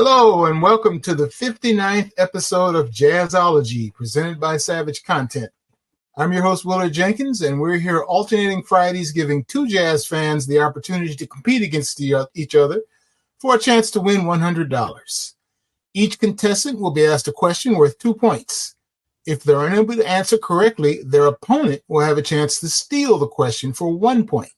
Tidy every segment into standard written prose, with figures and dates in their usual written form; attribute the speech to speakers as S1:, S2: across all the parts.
S1: Hello and welcome to the 59th episode of Jazzology, presented by Savage Content. I'm your host, Willard Jenkins, and we're here alternating Fridays giving two jazz fans the opportunity to compete against each other for a chance to win $100. Each contestant will be asked a question worth 2 points. If they're unable to answer correctly, their opponent will have a chance to steal the question for 1 point.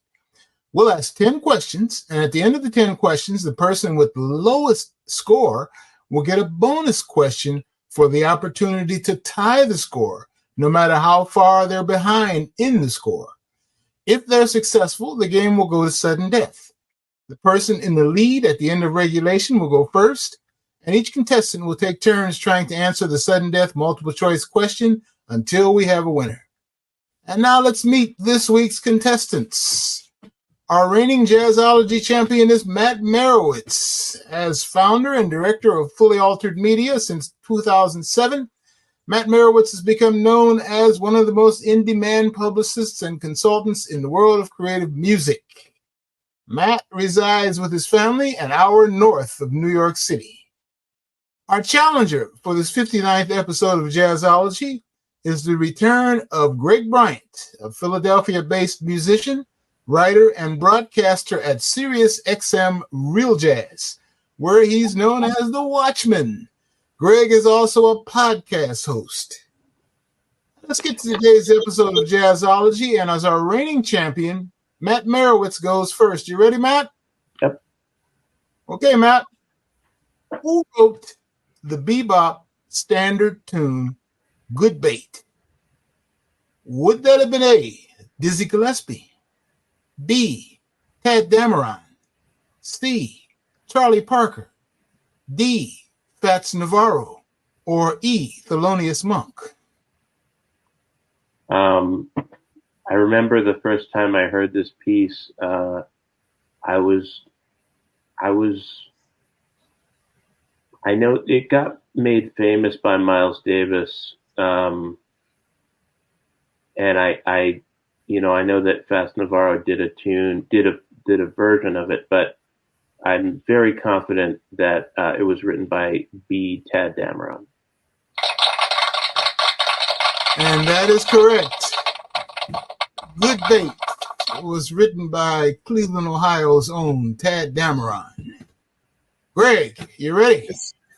S1: We'll ask 10 questions, and at the end of the 10 questions, the person with the lowest score will get a bonus question for the opportunity to tie the score, no matter how far they're behind in the score. If they're successful, the game will go to sudden death. The person in the lead at the end of regulation will go first, and each contestant will take turns trying to answer the sudden death multiple choice question until we have a winner. And now let's meet this week's contestants. Our reigning Jazzology champion is Matt Merewitz. As founder and director of Fully Altered Media since 2007, Matt Merewitz has become known as one of the most in-demand publicists and consultants in the world of creative music. Matt resides with his family an hour north of New York City. Our challenger for this 59th episode of Jazzology is the return of Greg Bryant, a Philadelphia-based musician, writer, and broadcaster at Sirius XM Real Jazz, where he's known as the Watchman. Greg is also a podcast host. Let's get to today's episode of Jazzology, and as our reigning champion, Matt Merewitz goes first. You ready, Matt?
S2: Yep.
S1: Okay, Matt. Who wrote the bebop standard tune, Good Bait? Would that have been A, Dizzy Gillespie, B, Tad Dameron, C, Charlie Parker, D, Fats Navarro, or E, Thelonious Monk?
S2: I remember the first time I heard this piece, I know it got made famous by Miles Davis, and I know that Fats Navarro did a version of it, but I'm very confident that it was written by B. Tad Dameron.
S1: And that is correct. Good Bait was written by Cleveland, Ohio's own Tad Dameron. Greg, you ready?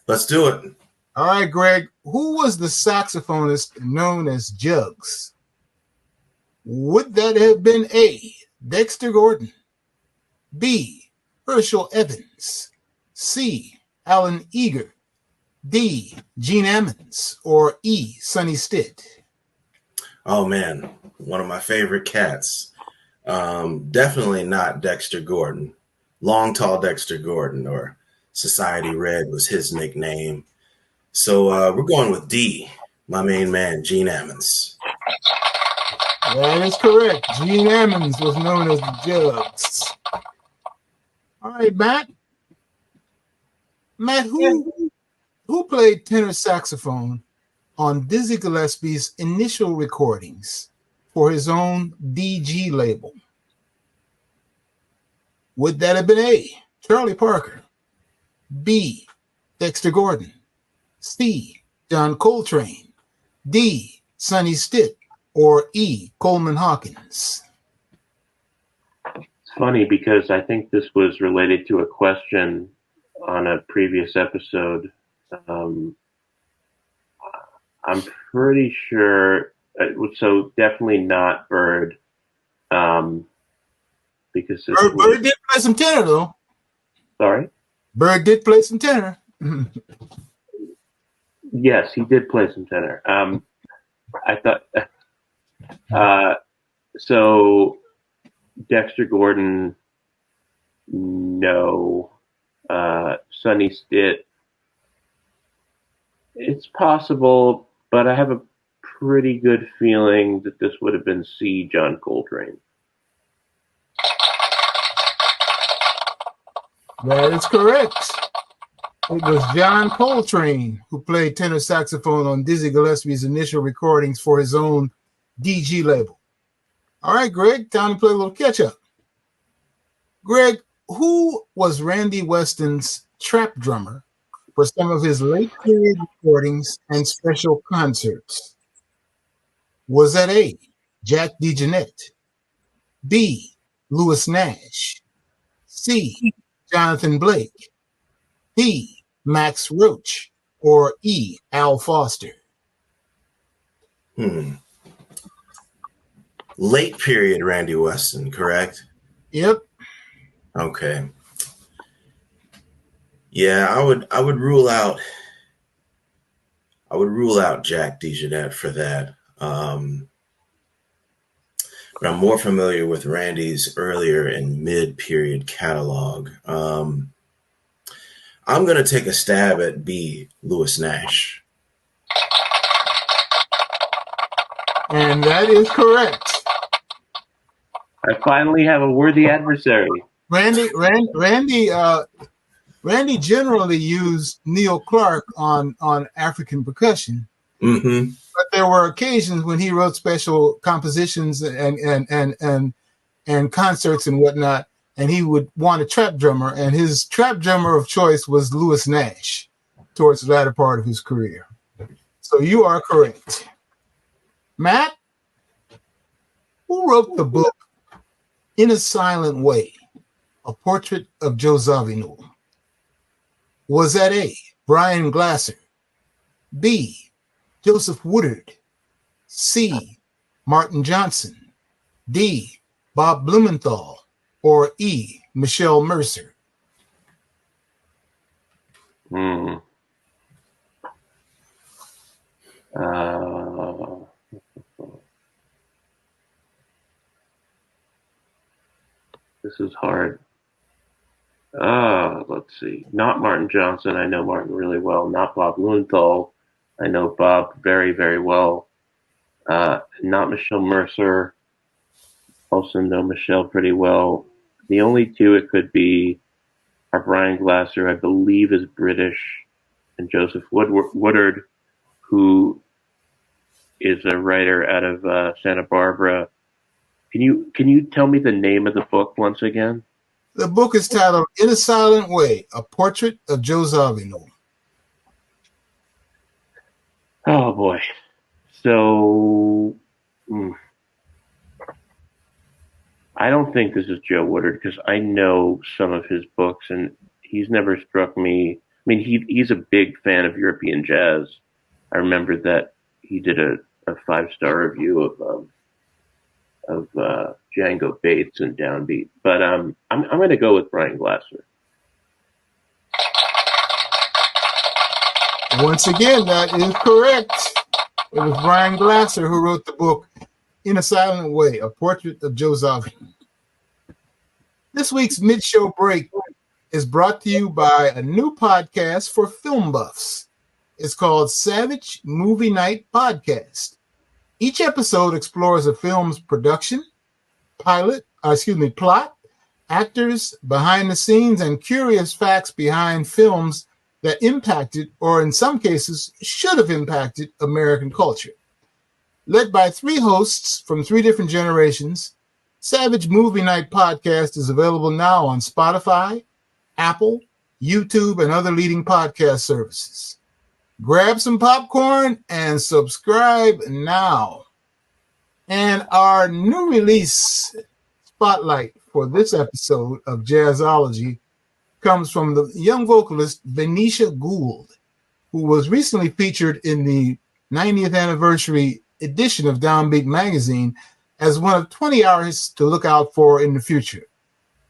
S3: Let's do it.
S1: All right, Greg. Who was the saxophonist known as Jugs? Would that have been A, Dexter Gordon, B, Herschel Evans, C, Alan Eager, D, Gene Ammons, or E, Sonny Stitt?
S3: Oh, man. One of my favorite cats. Definitely not Dexter Gordon. Long, Tall Dexter Gordon, or Society Red was his nickname. So we're going with D, my main man, Gene Ammons.
S1: That is correct. Gene Ammons was known as the Jugs. All right, Matt. Matt, who played tenor saxophone on Dizzy Gillespie's initial recordings for his own DG label? Would that have been A, Charlie Parker, B, Dexter Gordon, C, John Coltrane, D, Sonny Stitt, or E, Coleman Hawkins?
S2: It's funny because I think this was related to a question on a previous episode. I'm pretty sure, so definitely not Bird, because
S1: Bird did play some tenor, though.
S2: Sorry?
S1: Bird did play some tenor.
S2: Yes, he did play some tenor. I thought, so Dexter Gordon, no. Sonny Stitt, it's possible, but I have a pretty good feeling that this would have been C, John Coltrane.
S1: That is correct. It was John Coltrane who played tenor saxophone on Dizzy Gillespie's initial recordings for his own DG label. All right, Greg, time to play a little catch-up. Greg, who was Randy Weston's trap drummer for some of his late period recordings and special concerts? Was that A, Jack DeJohnette, B, Louis Nash, C, Jonathan Blake, D, Max Roach, or E, Al Foster?
S3: Late period Randy Weston, correct?
S1: Yep.
S3: Okay. Yeah, I would rule out Jack DeJohnette for that. But I'm more familiar with Randy's earlier and mid-period catalog. I'm going to take a stab at B, Louis Nash.
S1: And that is correct.
S2: I finally have a worthy adversary.
S1: Randy generally used Neil Clark on African percussion.
S3: Mm-hmm.
S1: But there were occasions when he wrote special compositions and concerts and whatnot, and he would want a trap drummer, and his trap drummer of choice was Louis Nash towards the latter part of his career. So you are correct. Matt, who wrote the book In a Silent Way, A Portrait of Joe Zawinul? Was that A, Brian Glasser, B, Joseph Woodard, C, Martin Johnson, D, Bob Blumenthal, or E, Michelle Mercer?
S2: This is hard. Let's see. Not Martin Johnson. I know Martin really well. Not Bob Blumenthal. I know Bob very, very well. Not Michelle Mercer. Also know Michelle pretty well. The only two it could be are Brian Glasser, I believe is British, and Joseph Woodard, who is a writer out of Santa Barbara. Can you tell me the name of the book once again?
S1: The book is titled In a Silent Way, A Portrait of Joe Zawinul.
S2: Oh, boy. So, I don't think this is Joe Woodard because I know some of his books and he's never struck me. I mean, he's a big fan of European jazz. I remember that he did a 5-star review of Django Bates and Downbeat. But I'm going to go with Brian Glasser.
S1: Once again, that is correct. It was Brian Glasser who wrote the book In a Silent Way, A Portrait of Joe Zawinul. This week's mid-show break is brought to you by a new podcast for film buffs. It's called Savage Movie Night Podcast. Each episode explores a film's production, plot, actors, behind the scenes, and curious facts behind films that impacted, or in some cases, should have impacted American culture. Led by 3 hosts from 3 different generations, Savage Movie Night Podcast is available now on Spotify, Apple, YouTube, and other leading podcast services. Grab some popcorn and subscribe now. And our new release spotlight for this episode of Jazzology comes from the young vocalist Venetia Gould, who was recently featured in the 90th anniversary edition of Downbeat magazine as one of 20 artists to look out for in the future.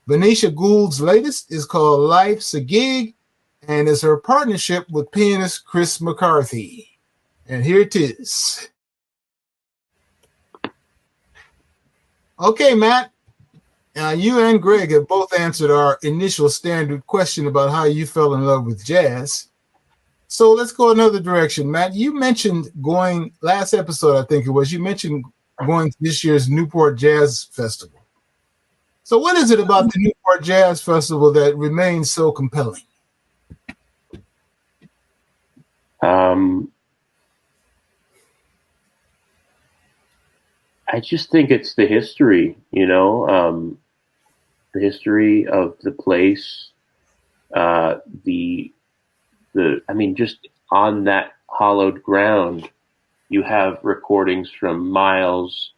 S1: Venetia Gould's latest is called Life's a Gig and is her partnership with pianist Chris McCarthy. And here it is. Okay, Matt. You and Greg have both answered our initial standard question about how you fell in love with jazz. So let's go another direction. Matt, you mentioned going, last episode I think it was, you mentioned going to this year's Newport Jazz Festival. So what is it about the Newport Jazz Festival that remains so compelling?
S2: I just think it's the history, the history of the place, the just on that hollowed ground, you have recordings from Miles,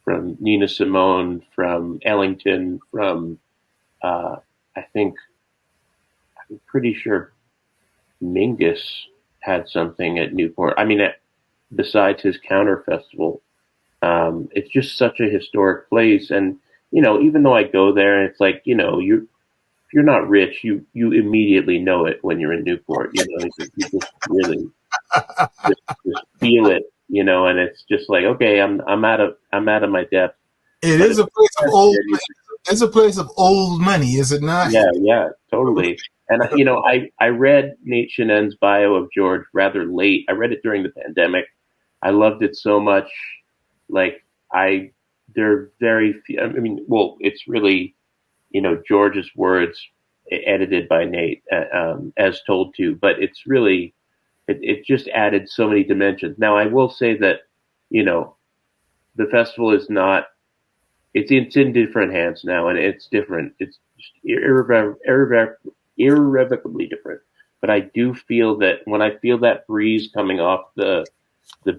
S2: from Nina Simone, from Ellington, from I'm pretty sure Mingus had something at Newport. Besides his Counter Festival, it's just such a historic place. And even though I go there, and it's like if you're not rich, you immediately know it when you're in Newport. You just really just feel it. And it's just like, okay, I'm out of my depth.
S1: It is a place of old. It's a place of old money, is it not?
S2: Yeah, totally. And I read Nate Chinen's bio of George rather late. I read it during the pandemic. I loved it so much. There are very few. It's really, George's words edited by Nate, as told to, but it's really, it just added so many dimensions. Now, I will say that, the festival is not, it's in different hands now, and it's different. It's irrevocably different. But I do feel that when I feel that breeze coming off the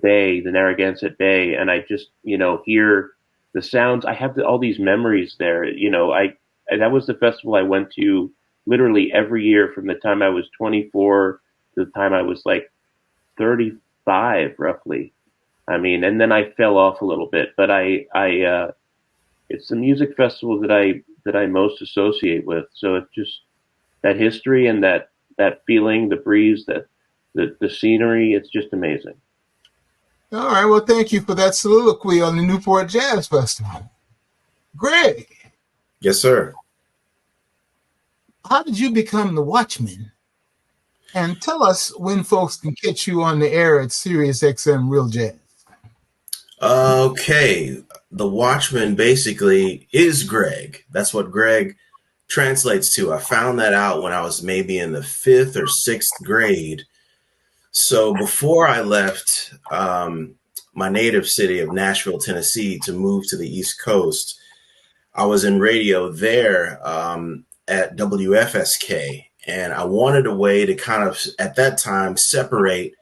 S2: bay, the Narragansett Bay, and I just, hear the sounds, I have all these memories there. That was the festival I went to literally every year from the time I was 24 to the time I was like 35, roughly. And then I fell off a little bit, but it's the music festival that I most associate with. So it's just that history and that feeling, the breeze, the scenery. It's just amazing.
S1: All right. Well, thank you for that soliloquy on the Newport Jazz Festival. Greg.
S3: Yes, sir.
S1: How did you become the Watchman? And tell us when folks can catch you on the air at Sirius XM Real Jazz.
S3: Okay. The Watchman basically is Greg. That's what Greg translates to. I found that out when I was maybe in the 5th or 6th grade. So before I left my native city of Nashville, Tennessee, to move to the East Coast, I was in radio there at WFSK. And I wanted a way to kind of, at that time, separate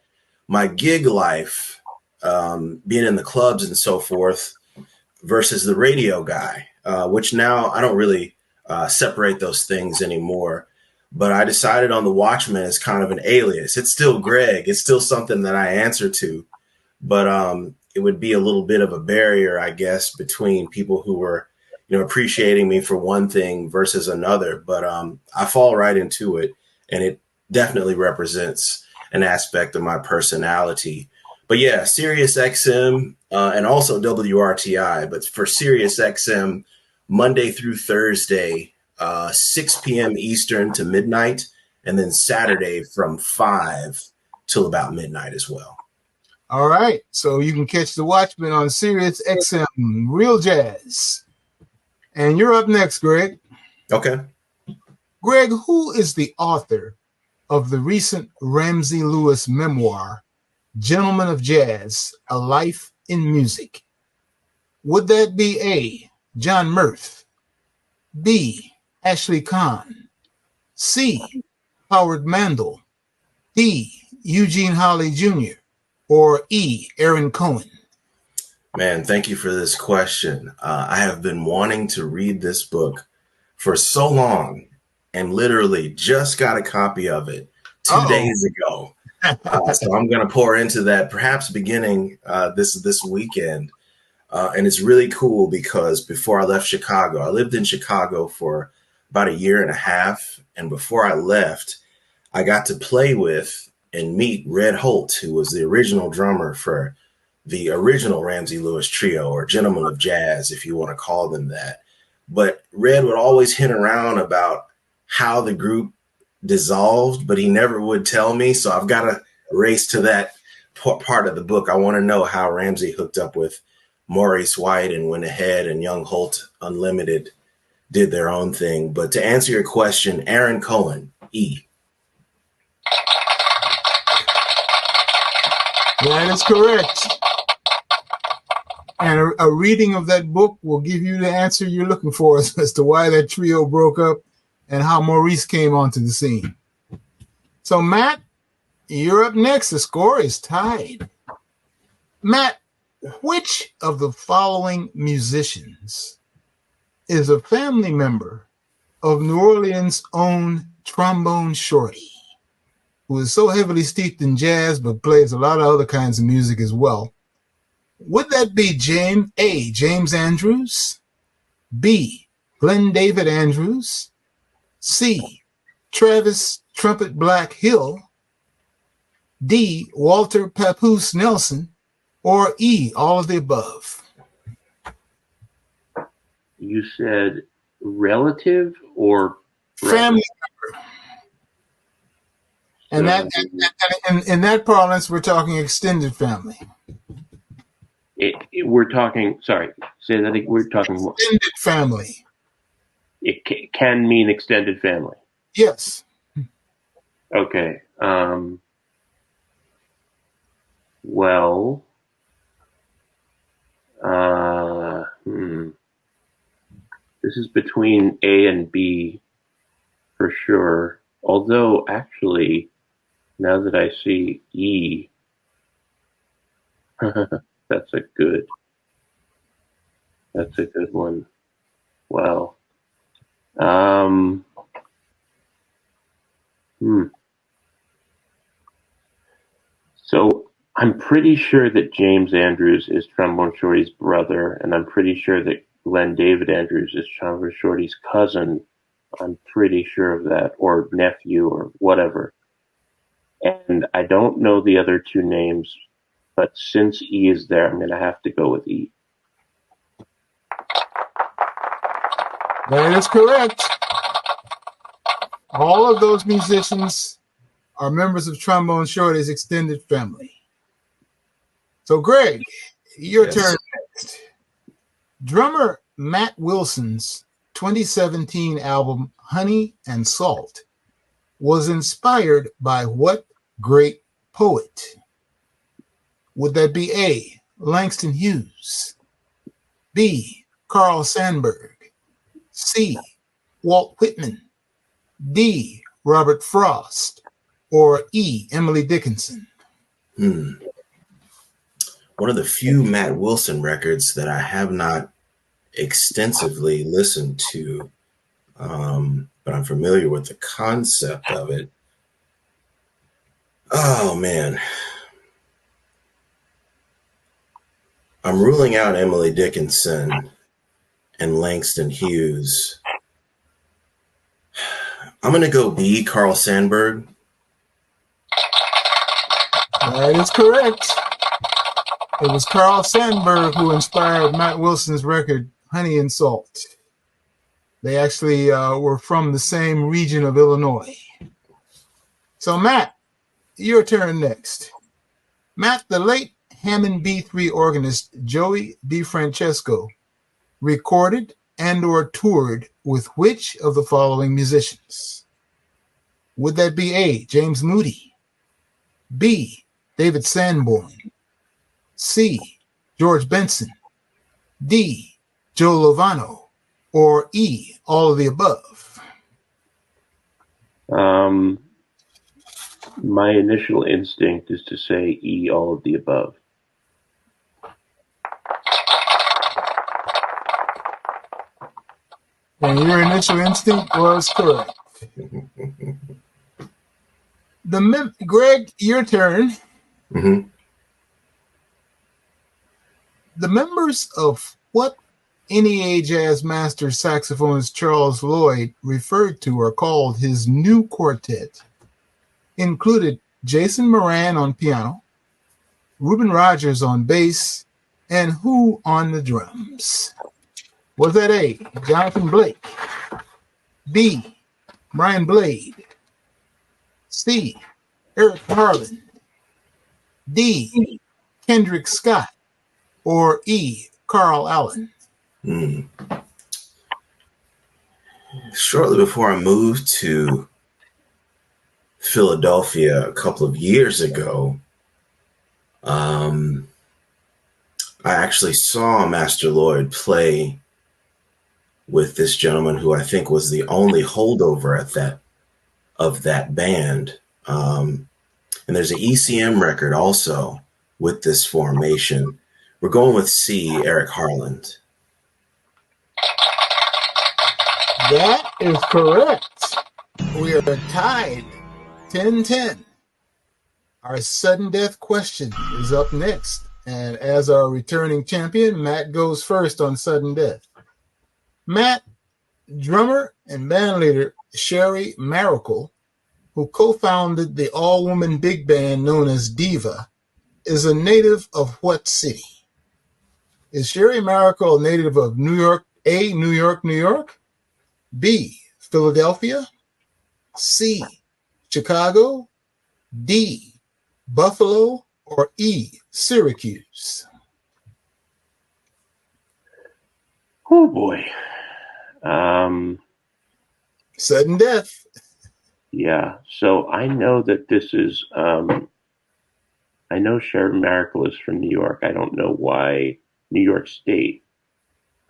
S3: my gig life, being in the clubs and so forth, versus the radio guy, which now I don't really separate those things anymore. But I decided on the Watchman as kind of an alias. It's still Greg. It's still something that I answer to. But it would be a little bit of a barrier, I guess, between people who were, appreciating me for one thing versus another. But I fall right into it. And it definitely represents an aspect of my personality. But yeah, Sirius XM and also WRTI. But for Sirius XM, Monday through Thursday, 6 p.m. Eastern to midnight, and then Saturday from 5 till about midnight as well.
S1: All right. So you can catch the Watchman on Sirius XM Real Jazz. And you're up next, Greg.
S3: Okay.
S1: Greg, who is the author of the recent Ramsey Lewis memoir, Gentleman of Jazz, A Life in Music? Would that be A, John Murth, B, Ashley Kahn, C, Howard Mandel, D, Eugene Holly Jr., or E, Aaron Cohen?
S3: Man, thank you for this question. I have been wanting to read this book for so long and literally just got a copy of it 2 days ago. So I'm going to pour into that perhaps beginning this weekend. And it's really cool because before I left Chicago, I lived in Chicago for about 1.5 years. And before I left, I got to play with and meet Red Holt, who was the original drummer for the original Ramsey Lewis trio, or Gentlemen of Jazz, if you want to call them that. But Red would always hint around about how the group dissolved, but he never would tell me. So I've got to race to that part of the book. I want to know how Ramsey hooked up with Maurice White and went ahead, and Young Holt Unlimited did their own thing. But to answer your question, Aaron Cohen, E.
S1: That is correct. And a reading of that book will give you the answer you're looking for as to why that trio broke up and how Maurice came onto the scene. So, Matt, you're up next. The score is tied. Matt, which of the following musicians is a family member of New Orleans' own Trombone Shorty, who is so heavily steeped in jazz but plays a lot of other kinds of music as well? Would that be A, James Andrews, B, Glenn David Andrews, C, Travis Trumpet Black Hill, D, Walter Papoose Nelson, or E, all of the above?
S2: You said relative or
S1: family member. And that, in that parlance, we're talking extended family.
S2: We're talking, sorry, say that again. We're talking
S1: extended family.
S2: It can mean extended family.
S1: Yes.
S2: Okay. Well, this is between A and B for sure. Although, actually, now that I see E, that's a good one. Wow. So I'm pretty sure that James Andrews is Trombone Shorty's brother, and I'm pretty sure that Glenn David Andrews is Trombone Shorty's cousin. I'm pretty sure of that, or nephew, or whatever. And I don't know the other two names, but since E is there, I'm going to have to go with E.
S1: That is correct. All of those musicians are members of Trombone Shorty's extended family. So, Greg, your turn next. Drummer Matt Wilson's 2017 album, Honey and Salt, was inspired by what great poet? Would that be A, Langston Hughes, B, Carl Sandburg, C, Walt Whitman, D, Robert Frost, or E, Emily Dickinson?
S3: One of the few Matt Wilson records that I have not extensively listened to, but I'm familiar with the concept of it. Oh, man. I'm ruling out Emily Dickinson and Langston Hughes. I'm going to go B, Carl Sandburg.
S1: That is correct. It was Carl Sandburg who inspired Matt Wilson's record, Honey and Salt. They actually were from the same region of Illinois. So, Matt, your turn next. Matt, the late Hammond B3 organist Joey DeFrancesco recorded and or toured with which of the following musicians? Would that be A, James Moody, B, David Sanborn, C, George Benson, D, Joe Lovano, or E, all of the above?
S2: My initial instinct is to say E, all of the above.
S1: And your initial instinct was correct. Greg, your turn.
S3: Mm-hmm.
S1: The members of what NEA jazz master saxophonist Charles Lloyd referred to or called his new quartet included Jason Moran on piano, Reuben Rogers on bass, and who on the drums? Was that A, Jonathan Blake, B, Brian Blade, C, Eric Harlan, D, Kendrick Scott, or E, Carl Allen?
S3: Shortly before I moved to Philadelphia a couple of years ago, I actually saw Master Lloyd play with this gentleman who I think was the only holdover of that band. And there's an ECM record also with this formation. We're going with C, Eric Harland.
S1: That is correct. We are tied 10-10. Our sudden death question is up next. And as our returning champion, Matt goes first on sudden death. Matt, drummer and bandleader Sherry Maracle, who co-founded the all-woman big band known as Diva, is a native of what city? Is Sherry Maracle a native of New York, A, New York, New York, B, Philadelphia, C, Chicago, D, Buffalo, or E, Syracuse?
S2: Oh boy.
S1: Sudden death.
S2: Yeah. So I know that this is, I know Sharon Miracle is from New York. I don't know why New York State.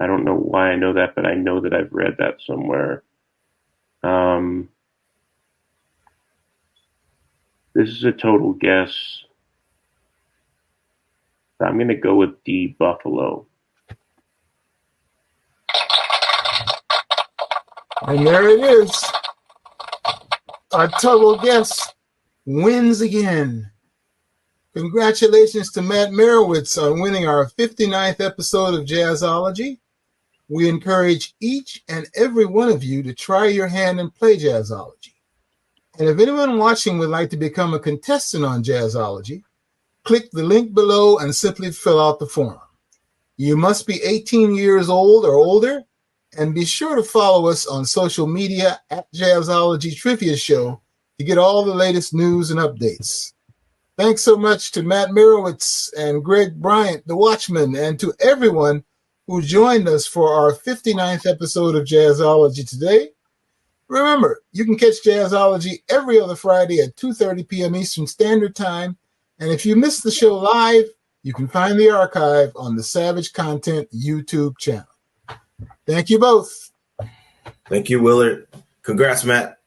S2: I don't know why I know that, but I know that I've read that somewhere. This is a total guess. I'm going to go with D, Buffalo.
S1: And there it is. Our total guess wins again. Congratulations to Matt Merewitz on winning our 59th episode of Jazzology. We encourage each and every one of you to try your hand and play Jazzology. And if anyone watching would like to become a contestant on Jazzology, click the link below and simply fill out the form. You must be 18 years old or older, and be sure to follow us on social media at Jazzology Trivia Show to get all the latest news and updates. Thanks so much to Matt Merewitz and Greg Bryant, the Watchman, and to everyone who joined us for our 59th episode of Jazzology today. Remember, you can catch Jazzology every other Friday at 2:30 p.m. Eastern Standard Time. And if you missed the show live, you can find the archive on the Savage Content YouTube channel. Thank you both.
S3: Thank you, Willard. Congrats, Matt.